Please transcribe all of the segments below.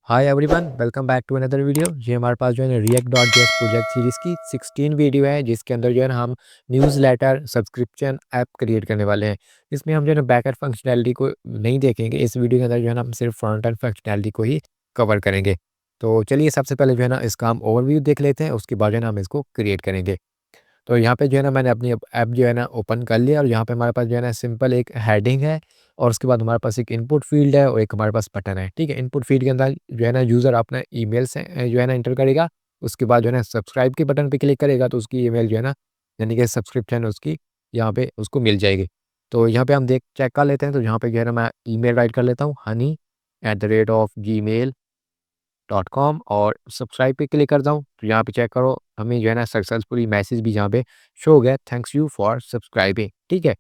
Hi everyone, welcome back to another video. ये हमारे पास जो है ना React dot JS project series की 16 वीडियो है, जिसके अंदर जो है ना हम न्यूज़लेटर सब्सक्रिप्शन ऐप क्रिएट करने वाले हैं। इसमें हम जो है ना बैकएंड फंक्शनैलिटी को नहीं देखेंगे। इस वीडियो के अंदर जो है ना हम सिर्फ फ्रंट एंड फंक्शनैलिटी को ही कवर करेंगे। तो चलिए सबसे पहले जो है ना इसका हम ओवरव्यू देख लेते हैं, उसके बाद जो है ना हम इसको क्रिएट करेंगे। तो यहाँ पे जो है ना मैंने अपनी ऐप जो है ना ओपन कर लिया और यहाँ पे हमारे पास जो है ना सिंपल एक हेडिंग है और उसके बाद हमारे पास एक इनपुट फील्ड है और एक हमारे पास बटन है। ठीक है, इनपुट फील्ड के अंदर जो है ना यूज़र अपना ईमेल से जो है ना एंटर करेगा। उसके बाद जो है ना सब्सक्राइब के बटन पे क्लिक करेगा तो उसकी ईमेल जो है ना यानी कि सब्सक्रिप्शन उसकी यहाँ पे उसको मिल जाएगी। तो यहाँ पे हम देख चेक कर लेते हैं। तो यहाँ पे जो है ना मैं ईमेल राइट कर लेता हूँ honey@gmail .com और सब्सक्राइब पे क्लिक करता हूँ। तो यहाँ पे चेक करो, हमें जो है ना सक्सेसफुली मैसेज भी यहाँ पे शो हो गया, थैंक्स यू फॉर सब्सक्राइबिंग। ठीक है,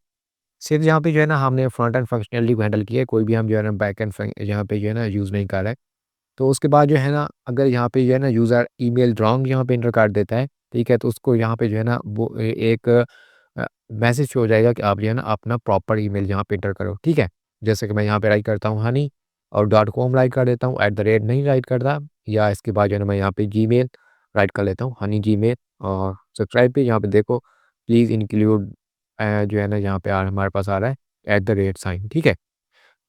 सिर्फ यहाँ पे जो है ना हमने फ्रंट एंड फंक्शनैलिटी को हैंडल किया है, कोई भी हम जो है ना बैक एंड यहाँ पे जो है ना यूज़ नहीं कर रहे हैं। तो उसके बाद जो है ना अगर यहाँ पे जो है ना यूज़र ईमेल रॉन्ग यहाँ पे इंटर कर देता है, ठीक है, तो उसको यहाँ पे जो है ना वो एक मैसेज शो हो जाएगा कि आप जो है ना अपना प्रॉपर ईमेल यहाँ पे इंटर करो। ठीक है, जैसे कि मैं यहाँ पे राइट करता हूँ हनी और .com राइट कर देता हूँ, नहीं राइट करता, या इसके बाद जो है ना मैं यहाँ पे जीमेल राइट कर लेता हूँ हनी जीमेल और सब्सक्राइब पे यहाँ पे देखो प्लीज़ इंक्लूड जो है ना यहाँ पे हमारे पास आ रहा है साइन। ठीक है,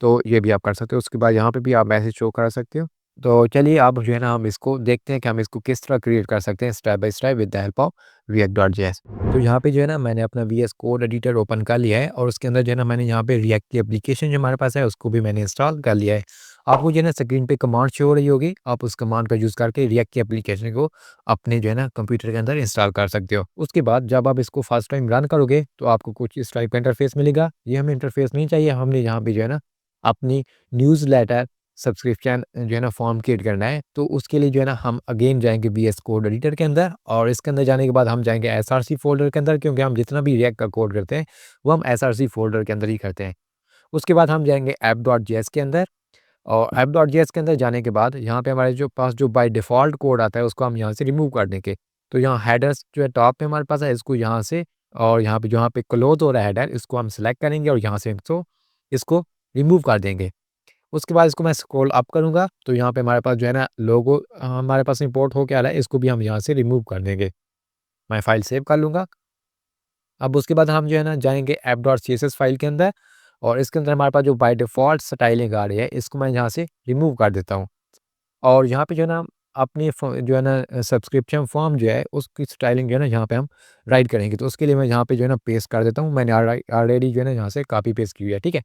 तो ये भी आप कर सकते हो। उसके बाद यहाँ पे भी आप मैसेज शो करा सकते हो। तो चलिए अब जो है ना हम इसको देखते हैं कि हम इसको किस तरह क्रिएट कर सकते हैं step by step with the help of react.js। तो यहाँ पे जो है ना मैंने अपना वीएस कोड एडिटर ओपन कर लिया है और उसके अंदर जो है ना मैंने यहाँ पे रिएक्ट की एप्लीकेशन जो हमारे पास है उसको भी मैंने इंस्टॉल कर लिया है। आपको जो है ना स्क्रीन पे कमांड शो हो रही होगी, आप उस कमांड का यूज़ करके रिएक्ट की एप्लीकेशन को अपने जो है ना कंप्यूटर के अंदर इंस्टॉल कर सकते हो। उसके बाद जब आप इसको फर्स्ट टाइम रन करोगे तो आपको कुछ इस टाइप का इंटरफेस मिलेगा। ये हमें इंटरफेस नहीं चाहिए, हमने यहाँ पे जो है ना अपनी न्यूज़लेटर सब्सक्रिप्शन जो है ना फॉर्म क्रिएट करना है। तो उसके लिए जो है ना हम अगेन जाएँगे वीएस कोड एडिटर के अंदर और इसके अंदर जाने के बाद हम जाएँगे एसआरसी फ़ोल्डर के अंदर, क्योंकि हम जितना भी रिएक्ट का कोड करते हैं, वो हम एसआरसी फ़ोल्डर के अंदर ही करते हैं। उसके बाद हम जाएँगे ऐप.जेएस के अंदर और ऐप.जेएस के अंदर जाने के बाद यहाँ पे हमारे जो पास जो बाय डिफ़ॉल्ट कोड आता है उसको हम यहाँ से रिमूव कर देंगे। तो यहाँ हेडर्स जो है टॉप पे हमारे पास है, इसको यहाँ से और यहाँ पे जहाँ पे क्लोज़ हो रहा है हेडर, इसको हम सिलेक्ट करेंगे और यहाँ से इसको रिमूव कर देंगे। उसके बाद इसको मैं स्क्रॉल अप करूँगा तो यहाँ पे हमारे पास जो है ना लोगो हमारे पास इंपोर्ट हो के आ रहा है, इसको भी हम यहाँ से रिमूव कर देंगे। मैं फ़ाइल सेव कर लूँगा। अब उसके बाद हम जो है ना जाएँगे ऐप.css फ़ाइल के अंदर और इसके अंदर हमारे पास जो बाय डिफ़ॉल्ट स्टाइलिंग आ रही है, इसको मैं यहाँ से रिमूव कर देता हूँ। और यहाँ पे जो है ना अपनी जो है ना सब्सक्रिप्शन फॉर्म जो है उसकी स्टाइलिंग जो है ना यहाँ पे हम राइट करेंगे। तो उसके लिए मैं यहाँ पे जो है ना पेस्ट कर देता हूँ। मैंने ऑलरेडी जो है ना यहाँ से कॉपी पेस्ट की हुई है। ठीक है,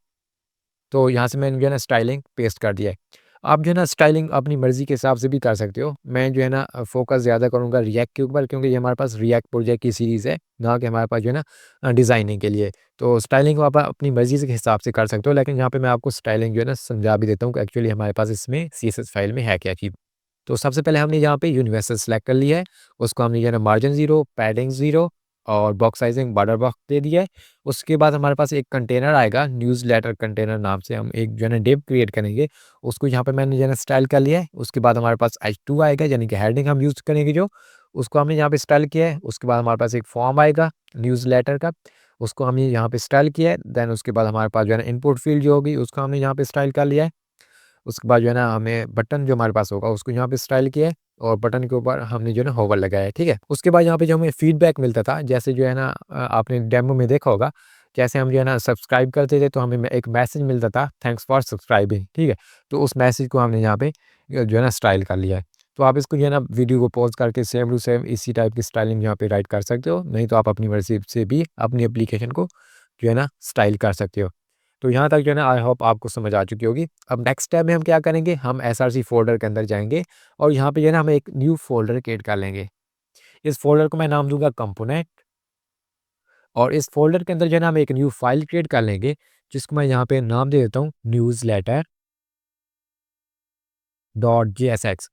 तो यहाँ से मैंने जो है ना स्टाइलिंग पेस्ट कर दिया है। आप जो है ना स्टाइलिंग अपनी मर्ज़ी के हिसाब से भी कर सकते हो। मैं जो है ना फ़ोकस ज़्यादा करूँगा रिएक्ट के ऊपर, क्योंकि ये हमारे पास रिएक्ट प्रोजेक्ट की सीरीज़ है, ना कि हमारे पास जो है ना डिज़ाइनिंग के लिए। तो स्टाइलिंग को आप अपनी मर्ज़ी के हिसाब से कर सकते हो, लेकिन यहाँ पे मैं आपको स्टाइलिंग जो है ना समझा भी देता हूँ कि एक्चुअली हमारे पास इसमें सीएसएस फ़ाइल में है क्या चीज़। तो सबसे पहले हमने यहाँ पे यूनिवर्सल सेलेक्ट कर लिया है। उसको हमने जो है ना मार्जिन 0, पैडिंग 0 और बॉक्स साइजिंग बॉर्डर बॉक्स दे दिया है। उसके बाद हमारे पास एक कंटेनर आएगा, न्यूज़लेटर कंटेनर नाम से हम एक जो है ना डिव क्रिएट करेंगे। उसको यहाँ पे मैंने जो है ना स्टाइल कर लिया है। उसके बाद हमारे पास h2 आएगा, यानी कि हेडिंग हम यूज़ करेंगे जो, उसको हमने यहाँ पे स्टाइल किया है। उसके बाद हमारे पास एक फॉर्म आएगा न्यूज़लेटर का, उसको हमने यहाँ पे स्टाइल किया है। देन उसके बाद हमारे पास जो है ना इनपुट फील्ड जो होगी उसको हमने यहाँ पे स्टाइल कर लिया है। उसके बाद जो है ना हमें बटन जो हमारे पास होगा उसको यहाँ पे स्टाइल किया है और बटन के ऊपर हमने जो है ना होवर लगाया है। ठीक है, उसके बाद यहाँ पे जो हमें फीडबैक मिलता था, जैसे जो है ना आपने डेमो में देखा होगा, जैसे हम जो है ना सब्सक्राइब करते थे तो हमें एक मैसेज मिलता था, थैंक्स फॉर सब्सक्राइबिंग। ठीक है, तो उस मैसेज को हमने यहाँ पे जो है ना स्टाइल कर लिया है। तो आप इसको जो है ना वीडियो को पॉज करके सेम टू सेम इसी टाइप की स्टाइलिंग यहाँ पे राइट कर सकते हो, नहीं तो आप अपनी मर्जी से भी अपनी एप्लीकेशन को जो है ना स्टाइल कर सकते हो। तो यहाँ तक जो है ना आई होप आपको समझ आ चुकी होगी। अब नेक्स्ट स्टेप में हम क्या करेंगे, हम एसआरसी फ़ोल्डर के अंदर जाएँगे और यहाँ पे जो है ना हम एक न्यू फ़ोल्डर क्रिएट कर लेंगे। इस फ़ोल्डर को मैं नाम दूँगा कंपोनेंट और इस फ़ोल्डर के अंदर जो है ना हम एक न्यू फ़ाइल क्रिएट कर लेंगे, जिसको मैं यहाँ पे नाम दे देता हूँ newsletter.jsx।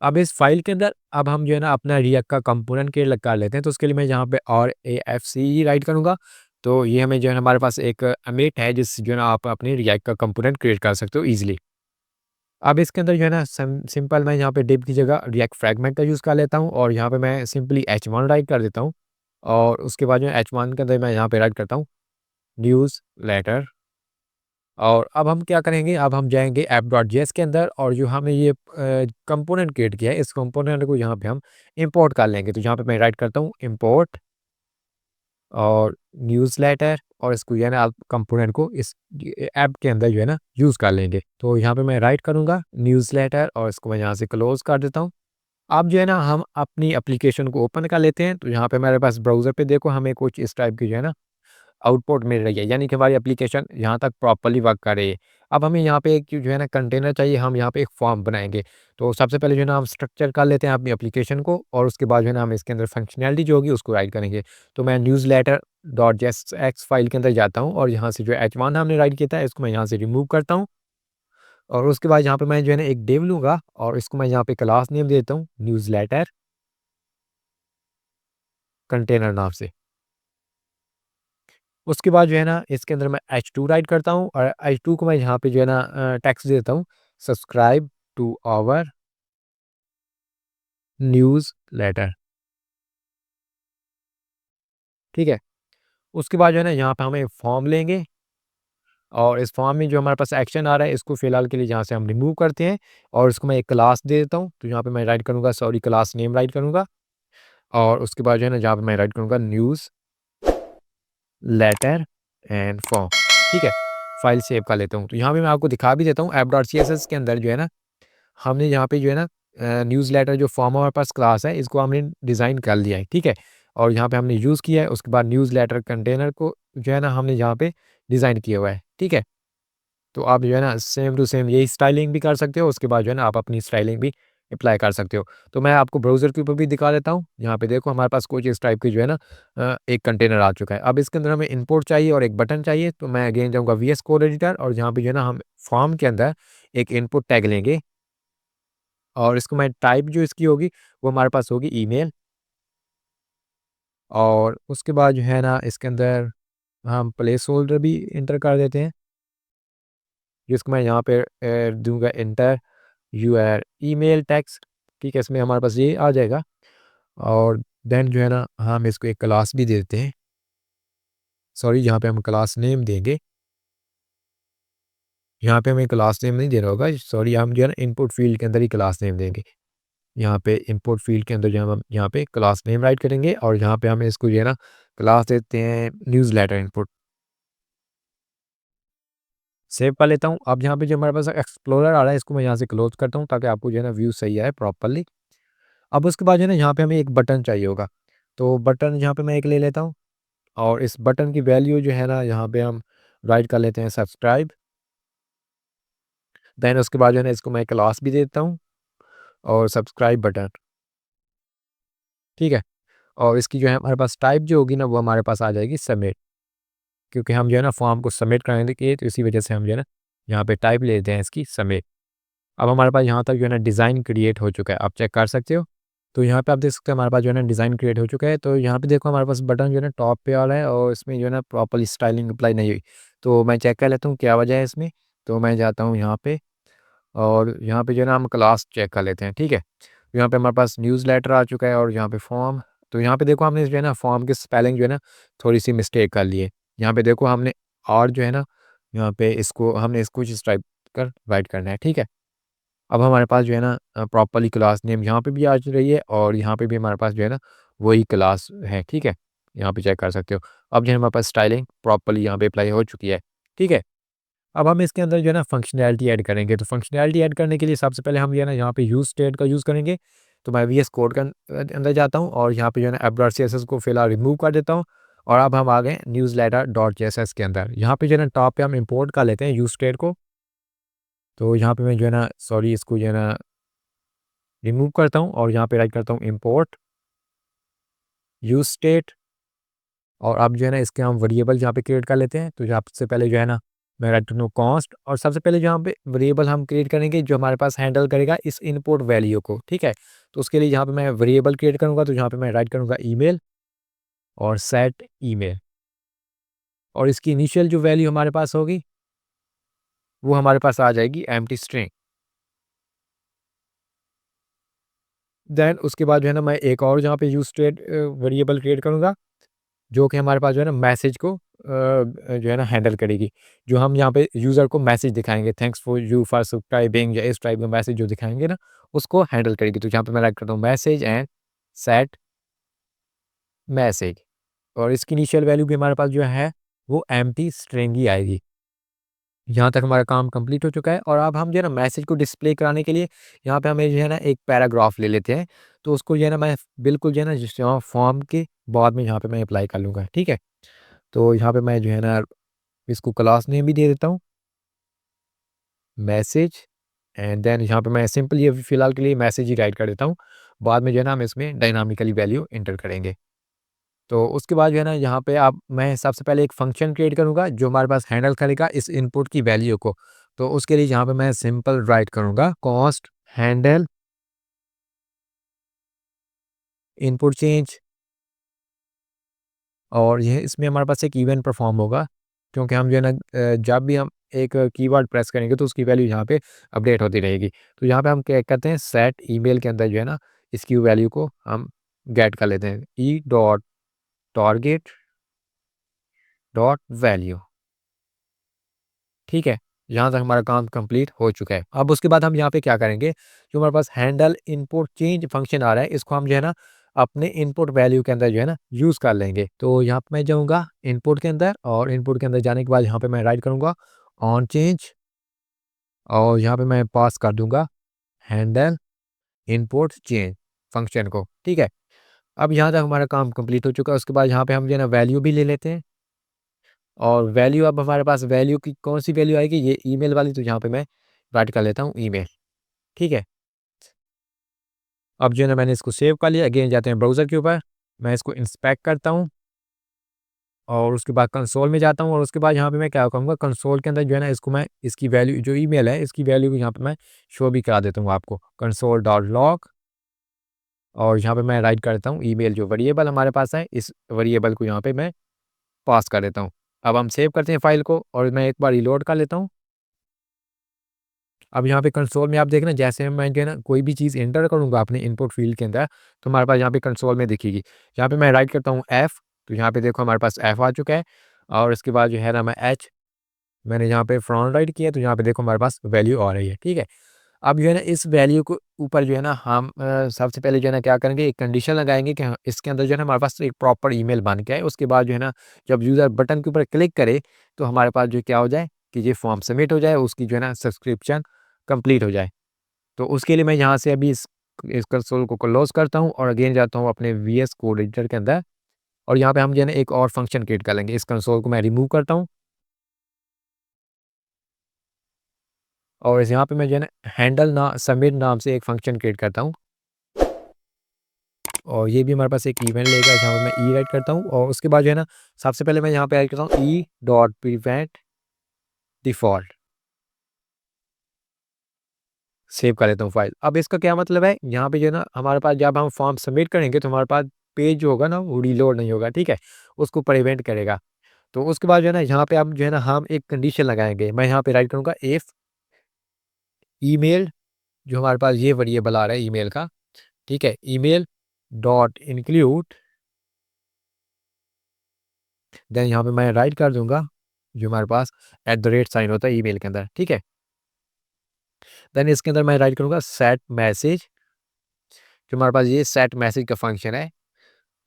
अब इस फ़ाइल के अंदर अब हम जो है ना अपना रिएक्ट का कंपोनेंट क्रिएट कर लेते हैं। तो उसके लिए मैं यहाँ पे RAFC राइट करूँगा। तो ये हमें जो है ना हमारे पास एक एमिट है जिससे जो है ना आप अपने रिएक्ट का कंपोनेंट क्रिएट कर सकते हो ईज़िली। अब इसके अंदर जो है ना सिंपल मैं यहाँ पे डिव की जगह रिएक्ट फ्रैगमेंट का यूज़ कर लेता हूँ और यहाँ पे मैं सिंपली h1 राइट कर देता हूँ और उसके बाद जो है h1 के अंदर मैं यहाँ पे राइट करता हूँ न्यूज़ लेटर और अब हम क्या करेंगे, अब हम जाएँगे app.js के अंदर और जो हमने ये कंपोनेंट क्रिएट किया है, इस कंपोनेंट को यहाँ पे हम इंपोर्ट कर लेंगे। तो यहाँ पे मैं राइट करता हूँ इंपोर्ट और न्यूज़लेटर और इसको जो है ना आप कंपोनेंट को इस ऐप के अंदर जो है ना यूज़ कर लेंगे। तो यहाँ पे मैं राइट करूँगा न्यूज़लेटर और इसको मैं यहाँ से क्लोज़ कर देता हूँ। अब जो है ना हम अपनी एप्लीकेशन को ओपन कर लेते हैं। तो यहाँ पे मेरे पास ब्राउज़र पे देखो हमें कुछ इस टाइप की जो है ना आउटपुट मिल रही है, यानी कि हमारी एप्लीकेशन यहाँ तक प्रॉपर्ली वर्क कर रही है। अब हमें यहाँ पे एक जो है ना कंटेनर चाहिए, हम यहाँ पे एक फॉर्म बनाएँगे। तो सबसे पहले जो है ना हम स्ट्रक्चर कर लेते हैं अपनी एप्लीकेशन को और उसके बाद जो है ना हम इसके अंदर फंक्शनैलिटी जो होगी उसको राइट करेंगे। तो मैं न्यूज़लेटर डॉट जेएसएक्स फाइल के अंदर जाता हूँ और यहाँ से जो h1 हमने राइट किया था इसको मैं यहाँ से रिमूव करता हूँ और उसके बाद यहाँ पे मैं जो है ना एक डिव लूँगा और इसको मैं यहाँ पे क्लास नेम देता हूँ न्यूज़लेटर कंटेनर नाम से। उसके बाद जो है ना इसके अंदर मैं h2 राइट करता हूँ और h2 को मैं यहाँ पे जो है ना टेक्स्ट देता हूँ subscribe to our newsletter. ठीक है। उसके बाद जो है ना यहाँ पे हम एक फॉर्म लेंगे और इस फॉर्म में जो हमारे पास एक्शन आ रहा है इसको फिलहाल के लिए यहाँ से हम रिमूव करते हैं और इसको मैं एक क्लास दे देता हूँ। तो यहाँ पे मैं राइट करूँगा सॉरी क्लास नेम राइट करूँगा और उसके बाद जो है ना जहाँ पे मैं राइट करूँगा न्यूज़ लेटर एंड फॉर्म। ठीक है। फाइल सेव कर लेता हूँ। तो यहाँ पे मैं आपको दिखा भी देता हूँ ऐप.css के अंदर जो है ना हमने यहाँ पे जो है ना न्यूज़लेटर जो फॉर्म हमारे पास क्लास है इसको हमने डिज़ाइन कर लिया है। ठीक है। और यहाँ पे हमने यूज़ किया है उसके बाद न्यूज़लेटर कंटेनर को जो है ना हमने यहाँ पे डिज़ाइन किया हुआ है। ठीक है। तो आप जो है ना सेम टू सेम यही स्टाइलिंग भी कर सकते हो, उसके बाद जो है ना आप अपनी स्टाइलिंग भी अप्लाई कर सकते हो। तो मैं आपको ब्राउज़र के ऊपर भी दिखा देता हूँ। यहाँ पे देखो हमारे पास कुछ इस टाइप की जो है ना एक कंटेनर आ चुका है। अब इसके अंदर हमें इंपोर्ट चाहिए और एक बटन चाहिए। तो मैं अगेन जाऊँगा वीएस कोड एडिटर और यहाँ पे जो है ना हम फॉर्म के अंदर एक इनपुट टैग लेंगे और इसको मैं टाइप जो इसकी होगी वो हमारे पास होगी ईमेल और उसके बाद जो है ना इसके अंदर हम प्लेस होल्डर भी एंटर कर देते हैं जिसको मैं यहाँ पे दूंगा एंटर यूर ईमेल टेक्स्ट। ठीक है। इसमें हमारे पास ये आ जाएगा और देन जो है ना हम इसको एक क्लास भी दे देते हैं सॉरी यहाँ पे हम क्लास नेम देंगे। यहाँ पे हमें क्लास नेम नहीं देना होगा सॉरी हम जो है ना इनपुट फील्ड के अंदर ही क्लास नेम देंगे। यहाँ पे इंपोर्ट फील्ड के अंदर जो हम यहाँ पे क्लास नेम राइट करेंगे और यहाँ पे हमें इसको जो है ना क्लास देते हैं न्यूज़लेटर इनपुट। सेव कर लेता हूँ। अब यहाँ पे जो हमारे पास एक्सप्लोरर आ रहा है इसको मैं यहाँ से क्लोज करता हूँ ताकि आपको जो है ना व्यू सही आए प्रॉपरली। अब उसके बाद जो है ना यहाँ पे हमें एक बटन चाहिए होगा। तो बटन यहाँ पे मैं एक ले लेता हूँ और इस बटन की वैल्यू जो है ना यहाँ पे हम राइट कर लेते हैं सब्सक्राइब। देन उसके बाद जो है ना इसको मैं क्लास भी देता हूँ और सब्सक्राइब बटन। ठीक है। और इसकी जो है हमारे पास टाइप जो होगी ना वो हमारे पास आ जाएगी सबमिट क्योंकि हम जो है ना फॉर्म को सबमिट कराएंगे तो इसी वजह से हम जो है ना यहाँ पे टाइप लेते हैं इसकी सबमिट। अब हमारे पास यहाँ तक जो है ना डिज़ाइन क्रिएट हो चुका है, आप चेक कर सकते हो। तो यहाँ पे आप देख सकते हो हमारे पास जो है ना डिज़ाइन क्रिएट हो चुका है। तो यहाँ पे देखो हमारे पास बटन जो है ना टॉप पे आ रहा है और इसमें जो है ना प्रॉपर्ली स्टाइलिंग अप्लाई नहीं हुई। तो मैं चेक कर लेता हूँ क्या वजह है इसमें। तो मैं जाता हूँ यहाँ पे और यहाँ पे जो है ना हम क्लास चेक कर लेते हैं। ठीक है। यहाँ पे हमारे पास न्यूज़लेटर आ चुका है और यहाँ पे फॉर्म। तो यहाँ पे देखो हमने जो है ना फॉर्म की स्पेलिंग जो है ना थोड़ी सी मिस्टेक कर ली है। यहाँ पे देखो हमने और जो है ना यहाँ पे इसको हमने इसको कुछ इस टाइप कर राइट करना है। ठीक है। अब हमारे पास जो है ना प्रॉपर्ली क्लास नेम यहाँ पे भी आ रही है और यहाँ पे भी हमारे पास जो है ना वही क्लास है। ठीक है। यहाँ पे चेक कर सकते हो। अब जो है हमारे पास स्टाइलिंग प्रॉपर्ली यहाँ पे अप्लाई हो चुकी है। ठीक है। अब हम इसके अंदर जो है ना फंक्शनैलिटी ऐड करेंगे। तो फंक्शनैलिटी ऐड करने के लिए सबसे पहले हम जो है ना यहाँ पे यूज़ स्टेट का यूज़ करेंगे। तो मैं वीएस कोड के अंदर जाता हूँ और यहाँ पे जो है ना ऐप.css को फिलहाल रिमूव कर देता हूँ और अब हम आ गए न्यूज़लेटर डॉट जेएसएस के अंदर। यहाँ पे जो है ना टॉप पे हम इंपोर्ट कर लेते हैं यूज़ स्टेट को। तो यहाँ पे मैं जो है ना सॉरी इसको जो है ना रिमूव करता हूँ और यहाँ पे राइट करता हूँ इंपोर्ट यूज़ स्टेट और अब जो है ना इसके हम वेरिएबल यहाँ पे क्रिएट कर लेते हैं। तो सबसे पहले जो है ना मैं राइट करता हूँ कॉन्स्ट और सबसे पहले जो यहाँ पे वेरिएबल हम क्रिएट करेंगे जो हमारे पास हैंडल करेगा इस इनपुट वैल्यू को। ठीक है। तो उसके लिए यहाँ पे मैं वेरिएबल क्रिएट करूँगा तो यहाँ पे मैं राइट करूँगा ईमेल और सेट ईमेल और इसकी इनिशियल जो वैल्यू हमारे पास होगी वो हमारे पास आ जाएगी एम्प्टी स्ट्रिंग। देन उसके बाद जो है ना मैं एक और जहाँ पे यूज स्टेट वेरिएबल क्रिएट करूँगा जो कि हमारे पास जो है ना मैसेज को जो है ना हैंडल करेगी। जो हम यहाँ पे यूज़र को मैसेज दिखाएँगे, thanks for you for subscribing या इस टाइप का मैसेज जो दिखाएँगे ना, उसको हैंडल करेगी। तो यहाँ पे मैं राइट करता हूँ मैसेज एंड सेट मैसेज, और इसकी इनिशियल वैल्यू भी हमारे पास जो है वो एम्प्टी स्ट्रिंग ही आएगी। यहाँ तक हमारा काम कंप्लीट हो चुका है, और अब हम जो है ना मैसेज को डिस्प्ले कराने के लिए यहाँ पे हमें जो है ना एक पैराग्राफ ले लेते हैं। तो उसको जो है ना मैं बिल्कुल जो है ना जिस यहाँ फॉर्म के बाद में यहाँ पे मैं अप्लाई कर लूँगा, ठीक है। तो यहाँ पे मैं जो है ना इसको क्लास नेम भी दे देता हूँ, मैसेज, एंड देन यहाँ पे मैं सिंपल ये फिलहाल के लिए मैसेज ही राइट कर देता हूँ। बाद में जो है ना हम इसमें डायनामिकली वैल्यू एंटर करेंगे। तो उसके बाद जो है ना यहाँ पे आप मैं सबसे पहले एक फंक्शन क्रिएट करूँगा जो हमारे पास हैंडल करेगा इस इनपुट की वैल्यू को। तो उसके लिए यहाँ पे मैं सिंपल राइट करूँगा कॉस्ट हैंडल इनपुट चेंज, और यह इसमें हमारे पास एक इवेंट परफॉर्म होगा, क्योंकि हम जो है ना जब भी हम एक कीवर्ड प्रेस करेंगे तो उसकी वैल्यू यहाँ पे अपडेट होती रहेगी। तो यहाँ पे हम क्या करते हैं, सेट ईमेल के अंदर जो है ना इसकी वैल्यू को हम गेट कर लेते हैं, E dot target dot value, ठीक है। यहाँ तक हमारा काम कंप्लीट हो चुका है। अब उसके बाद हम यहाँ पे क्या करेंगे, जो हमारे पास हैंडल इनपुट चेंज फंक्शन आ रहा है, इसको हम जो है ना अपने इनपुट वैल्यू के अंदर जो है ना यूज़ कर लेंगे। तो यहाँ पे मैं जाऊँगा इनपुट के अंदर, और इनपुट के अंदर जाने के बाद यहाँ पे मैं राइट करूँगा ऑन चेंज, और यहाँ पे मैं पास कर दूँगा हैंडल इनपुट चेंज फंक्शन को, ठीक है। अब यहाँ तक हमारा काम कंप्लीट हो चुका है। उसके बाद यहाँ पे हम जो है ना वैल्यू भी ले लेते हैं, और वैल्यू अब हमारे पास वैल्यू की कौन-सी वैल्यू आएगी, ये ईमेल वाली। तो यहाँ पे मैं राइट कर लेता हूँ ईमेल, ठीक है। अब जो है ना मैंने इसको सेव कर लिया। अगेन जाते हैं ब्राउज़र के ऊपर, मैं इसको इंस्पेक्ट करता हूँ, और उसके बाद कंसोल में जाता हूँ, और उसके बाद यहाँ पे मैं क्या करूँगा, कंसोल के अंदर जो है ना इसको मैं इसकी वैल्यू जो ईमेल है इसकी वैल्यू को यहाँ पे मैं शो भी करा देता हूँ आपको, कंसोल डॉट लॉग, और यहाँ पे मैं राइट करता हूँ ईमेल जो वेरिएबल हमारे पास है, इस वेरिएबल को यहाँ पे मैं पास कर देता हूँ। अब हम सेव करते हैं फाइल को, और मैं एक बार रिलोड कर लेता हूँ। अब यहाँ पे कंसोल में आप देखना, जैसे मैं जो है ना कोई भी चीज़ एंटर करूँगा अपने इनपुट फील्ड के अंदर, तो हमारे पास यहाँ पे कंसोल में दिखेगी। यहाँ पे मैं राइट करता हूँ एफ, तो यहाँ पे देखो हमारे पास एफ आ चुका है, और इसके बाद जो है ना मैं एच, मैंने यहाँ पे फ्रंट राइट किया, तो यहाँ पे देखो हमारे पास वैल्यू आ रही है, ठीक है। अब जो है ना इस वैल्यू को ऊपर जो है ना हम सबसे पहले जो है ना क्या करेंगे, एक कंडीशन लगाएंगे कि हाँ, इसके अंदर जो है ना हमारे पास एक प्रॉपर ईमेल बन के आए। उसके बाद जो है ना जब यूज़र बटन के ऊपर क्लिक करे, तो हमारे पास जो क्या हो जाए कि ये फॉर्म सबमिट हो जाए, उसकी जो है ना सब्सक्रिप्शन कंप्लीट हो जाए। तो उसके लिए मैं यहाँ से अभी इस कंसोल को क्लोज करता हूँ, और अगेन जाता हूँ अपने वीएस कोड एडिटर के अंदर, और यहाँ पे हम जो है ना एक और फंक्शन क्रिएट कर लेंगे। इस कंसोल को मैं रिमूव करता हूँ, और इस यहाँ पे मैं जो है ना हैंडल ना सबमिट नाम से एक फंक्शन क्रिएट करता हूँ, और ये भी हमारे पास एक इवेंट लेगा जहाँ पे मैं ई राइट करता हूँ, और उसके बाद जो है ना सबसे पहले मैं यहाँ पे ऐड करता हूँ E dot prevent default, save कर लेता हूँ फाइल। अब इसका क्या मतलब है, यहाँ पे जो है ना हमारे पास जब हम फॉर्म सबमिट करेंगे तो हमारे पास पेज जो होगा ना वो रीलोड नहीं होगा, ठीक है, उसको प्रिवेंट करेगा। तो उसके बाद जो है ना यहाँ पे अब जो है ना हम एक कंडीशन लगाएंगे। मैं यहाँ पे राइट करूँगा इफ ईमेल, जो हमारे पास ये वेरिएबल आ रहा है ईमेल का, ठीक है, ईमेल डॉट इंक्लूड, देन यहाँ पे मैं राइट कर दूंगा जो हमारे पास एट द रेट साइन होता है ईमेल के अंदर, ठीक है। देन इसके अंदर मैं राइट करूँगा सेट मैसेज, जो हमारे पास ये सेट मैसेज का फंक्शन है।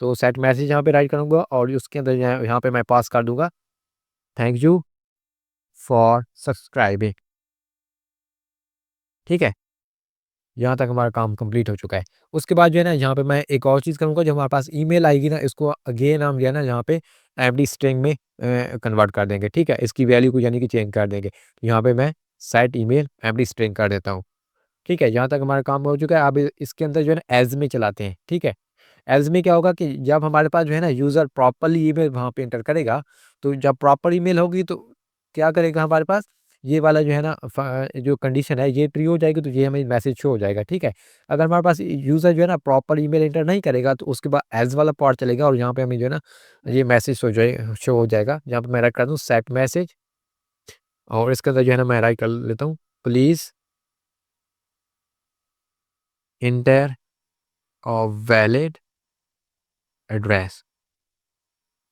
तो सेट मैसेज यहाँ पे राइट करूँगा, और उसके अंदर यहाँ पे मैं पास कर दूंगा थैंक यू फॉर सब्सक्राइबिंग, ठीक है। यहाँ तक हमारा काम कंप्लीट हो चुका है। उसके बाद जो है ना यहाँ पे मैं एक और चीज़ करूँगा, जब हमारे पास ईमेल आएगी ना इसको अगेन हम जो है ना यहाँ पे एमडी स्ट्रिंग में कन्वर्ट कर देंगे, ठीक है। इसकी वैल्यू को यानी कि चेंज कर देंगे। यहाँ पे मैं सेट ईमेल एमडी स्ट्रिंग कर देता हूँ, ठीक है। यहाँ तक हमारा काम हो चुका है। अब इसके अंदर जो है ना एल्स में चलाते हैं, ठीक है। एल्स में क्या होगा कि जब हमारे पास जो है ना यूज़र प्रॉपर्ली ईमेल वहाँ पे एंटर करेगा, तो जब प्रॉपर ईमेल होगी तो क्या करेगा हमारे पास, ये वाला जो है ना जो कंडीशन है ये ट्रू हो जाएगी, तो ये हमें मैसेज शो हो जाएगा, ठीक है। अगर हमारे पास यूज़र जो है ना प्रॉपर ईमेल एंटर नहीं करेगा, तो उसके बाद एल्स वाला पार्ट चलेगा, और यहाँ पे हमें जो है ना ये मैसेज शो हो जाएगा। यहाँ पे मैं राइट कर दूँ सेट मैसेज, और इसके अंदर जो है ना मैं राइट कर लेता हूँ please inter a valid address,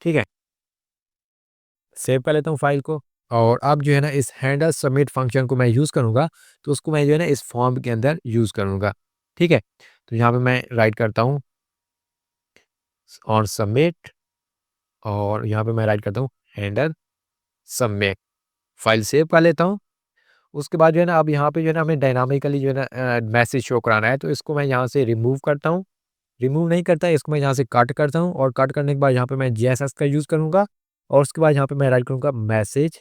ठीक है। सेव कर लेता हूँ फाइल को। और अब जो है ना इस हैंडल सबमिट फंक्शन को मैं यूज़ करूँगा, तो उसको मैं जो है ना इस फॉर्म के अंदर यूज़ करूँगा, ठीक है। तो यहाँ पे मैं राइट करता हूँ ऑन सबमिट, और यहाँ पे मैं राइट करता हूँ हैंडल सबमिट, फाइल सेव कर लेता हूँ। उसके बाद जो है ना अब यहाँ पे जो है ना हमें डायनामिकली जो है ना मैसेज शो कराना है, तो इसको मैं यहाँ से रिमूव करता हूँ। रिमूव नहीं करता, इसको मैं यहाँ से कट करता हूँ, और कट करने के बाद यहाँ पे मैं जीएसएस का यूज़ करूँगा, और उसके बाद यहाँ पे मैं राइट करूँगा मैसेज,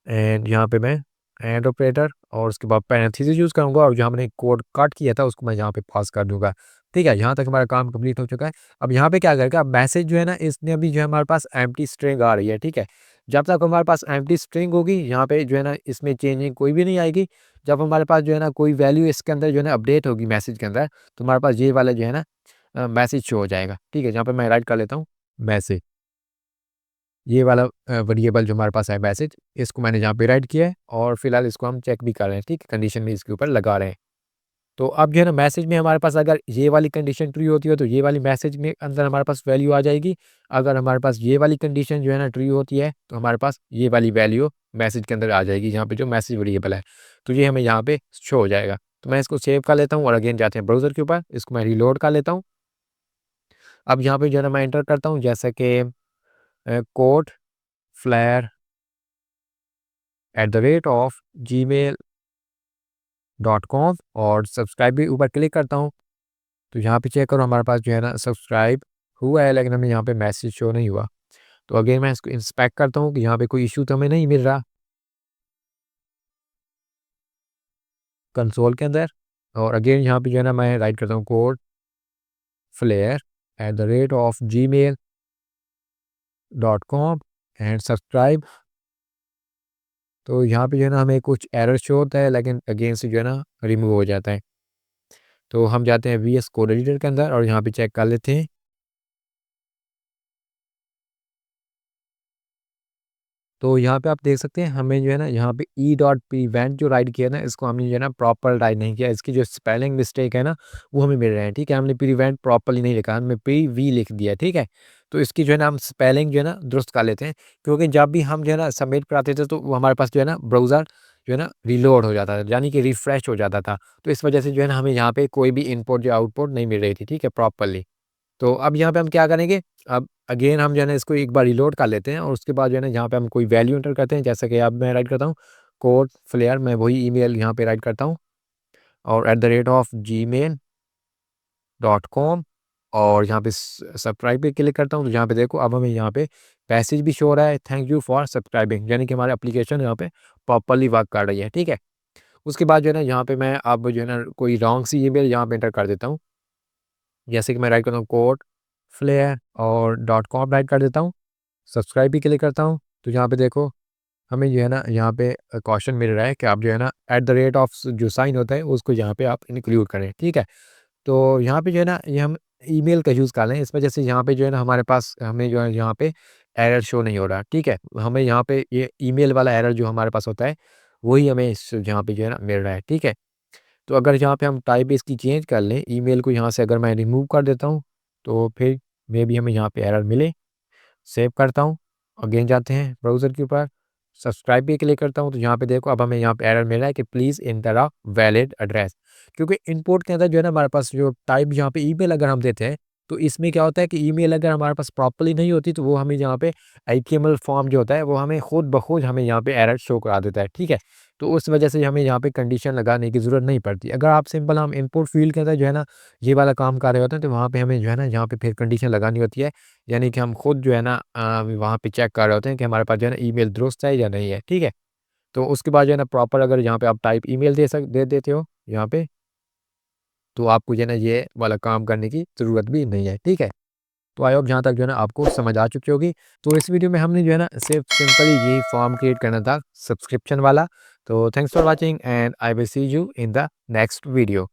एंड यहाँ पे मैं एंड ऑपरेटर, और उसके बाद पैरेंथेसिस यूज़ करूँगा, और जहाँ मैंने कोड कट किया था उसको मैं यहाँ पे पास कर दूँगा। ठीक है, यहाँ तक हमारा काम कंप्लीट हो चुका है। अब यहाँ पे क्या करेगा, मैसेज जो है ना इसने अभी जो है हमारे पास एम्प्टी स्ट्रिंग आ रही है, ठीक है। जब तक हमारे पास एम्प्टी स्ट्रिंग होगी, यहाँ पे जो है ना इसमें चेंजिंग कोई भी नहीं आएगी। जब हमारे पास जो है ना कोई वैल्यू इसके अंदर जो है ना अपडेट होगी मैसेज के अंदर, तो हमारे पास ये वाला जो है ना मैसेज शो हो जाएगा, ठीक है। जहाँ पे मैं राइट कर लेता हूँ मैसेज, ये वाला वेरिएबल जो हमारे पास है मैसेज, इसको मैंने यहाँ पे राइट किया है, और फिलहाल इसको हम चेक भी कर रहे हैं, ठीक है, कंडीशन भी इसके ऊपर लगा रहे हैं। तो अब जो है ना मैसेज में हमारे पास अगर ये वाली कंडीशन ट्रू होती है, तो ये वाली मैसेज में अंदर हमारे पास वैल्यू आ जाएगी। अगर हमारे पास ये वाली कंडीशन जो है ना ट्रू होती है, तो हमारे पास ये वाली वैल्यू मैसेज के अंदर आ जाएगी, यहाँ पे जो मैसेज वेरिएबल है, तो ये हमें यहाँ पे शो हो जाएगा। तो मैं इसको सेव कर लेता हूँ, और अगेन जाते हैं ब्राउज़र के ऊपर, इसको मैं रीलोड कर लेता हूँ। अब यहाँ पे जो है ना मैं एंटर करता हूँ, जैसे कि कोड फ्लेयर @gmail.com, और सब्सक्राइब भी ऊपर क्लिक करता हूँ। तो यहाँ पे चेक करो हमारे पास जो है ना सब्सक्राइब हुआ है, लेकिन हमें यहाँ पे मैसेज शो नहीं हुआ। तो अगेन मैं इसको इंस्पेक्ट करता हूँ कि यहाँ पे कोई इशू तो हमें नहीं मिल रहा कंसोल के अंदर। और अगेन यहाँ पे जो है ना मैं राइट करता हूँ code flare @gmail.com and subscribe. तो यहाँ पे जो है ना हमें कुछ एरर शो होता है, लेकिन अगेन से जो है ना रिमूव हो जाता है। तो हम जाते हैं वीएस कोड एडिटर के अंदर, और यहाँ पे चेक कर लेते हैं। तो यहाँ पे आप देख सकते हैं हमें जो है ना यहाँ पे e.prevent जो राइट किया ना, इसको हमने जो है ना प्रॉपर राइट नहीं किया। इसकी जो स्पेलिंग मिस्टेक है ना वो हमें मिल रहे हैं, ठीक है। हमने प्रिवेंट प्रॉपरली नहीं लिखा, हमने प्री वी लिख दिया, ठीक है। तो इसकी जो है ना हम स्पेलिंग जो है ना दुरुस्त कर लेते हैं, क्योंकि जब भी हम जो है ना सबमिट कराते थे, तो वो हमारे पास जो है ना ब्राउज़र जो है ना रीलोड हो जाता था, यानी कि रिफ्रेश हो जाता था। तो इस वजह से जो है ना हमें यहाँ पे कोई भी इनपुट या आउटपुट नहीं मिल रही थी, ठीक है, प्रॉपरली। तो अब यहाँ पे हम क्या करेंगे, अब अगेन हम जो है ना इसको एक बार रीलोड कर लेते हैं, और उसके बाद जो है ना यहाँ पे हम कोई वैल्यू एंटर करते हैं, जैसे कि अब मैं राइट करता हूँ कोड फ्लेयर, मैं वही ईमेल यहाँ पे राइट करता हूँ, और @gmail.com, और यहाँ पे सब्सक्राइब पे क्लिक करता हूँ। तो यहाँ पे देखो अब हमें यहाँ पे मैसेज भी शो हो रहा है, थैंक यू फॉर सब्सक्राइबिंग, यानी कि हमारी एप्लीकेशन यहाँ पे प्रॉपरली वर्क कर रही है, ठीक है। उसके बाद जो है ना यहाँ पे मैं अब जो है ना कोई रॉन्ग सी ईमेल यहाँ पे एंटर कर देता हूँ, जैसे कि मैं राइट करता हूँ कोड फ्लेयर और .com राइट कर देता हूँ, सब्सक्राइब भी क्लिक करता हूँ। तो यहाँ पे देखो हमें जो है ना यहाँ पे क्वेश्चन मिल रहा है कि आप जो है ना @ जो साइन होता है उसको यहाँ पे आप इंक्लूड करें, ठीक है। तो यहाँ पे जो है ना ये हम ईमेल का यूज़ कर रहे हैं, इस वजह से यहाँ पे जो है ना हमारे पास हमें जो है यहाँ पे एरर शो नहीं हो रहा, ठीक है। हमें यहाँ पे ये ईमेल वाला एरर जो हमारे पास होता है, वही हमें इस यहाँ पे जो है ना मिल रहा है, ठीक है। तो अगर यहाँ पे हम टाइप इसकी चेंज कर लें, ईमेल को यहाँ से अगर मैं रिमूव कर देता हूँ, तो फिर मे बी हमें यहाँ पे एरर मिले। सेव करता हूँ, अगेन जाते हैं ब्राउज़र के ऊपर, सब्सक्राइब पे क्लिक करता हूँ, तो यहाँ पे देखो अब हमें यहाँ पे एरर मिल रहा है कि please enter a valid address. क्योंकि इनपुट के अंदर जो है ना हमारे पास जो टाइप यहाँ पे ईमेल अगर हम देते हैं, तो इसमें क्या होता है कि ईमेल अगर हमारे पास प्रॉपर्ली नहीं होती, तो वो हमें यहाँ पे एचटीएमएल फॉर्म जो होता है वो हमें खुद ब खुद हमें यहाँ पे एरर शो करा देता है, ठीक है। तो उस वजह से हमें यहाँ पे कंडीशन लगाने की ज़रूरत नहीं पड़ती। अगर आप सिंपल हम इनपुट फील्ड के अंदर जो है ना ये वाला काम कर रहे होते हैं, तो वहाँ पे हमें जो है ना यहाँ पे फिर कंडीशन लगानी होती है, यानी कि हम खुद जो है ना वहाँ पे चेक कर रहे होते हैं कि हमारे पास जो है ना ईमेल दुरुस्त है या नहीं है, ठीक है। तो उसके बाद जो है ना प्रॉपर अगर यहाँ पे आप टाइप ईमेल दे देते हो यहाँ पे, तो आपको जो है ना ये वाला काम करने की ज़रूरत भी नहीं है, ठीक है। तो आई होप जहाँ तक जो है ना आपको समझ आ चुकी होगी। तो इस वीडियो में हमने जो है ना सिर्फ सिंपली ये फॉर्म क्रिएट करना था सब्सक्रिप्शन वाला। तो thanks for watching, and I will see you in the next video.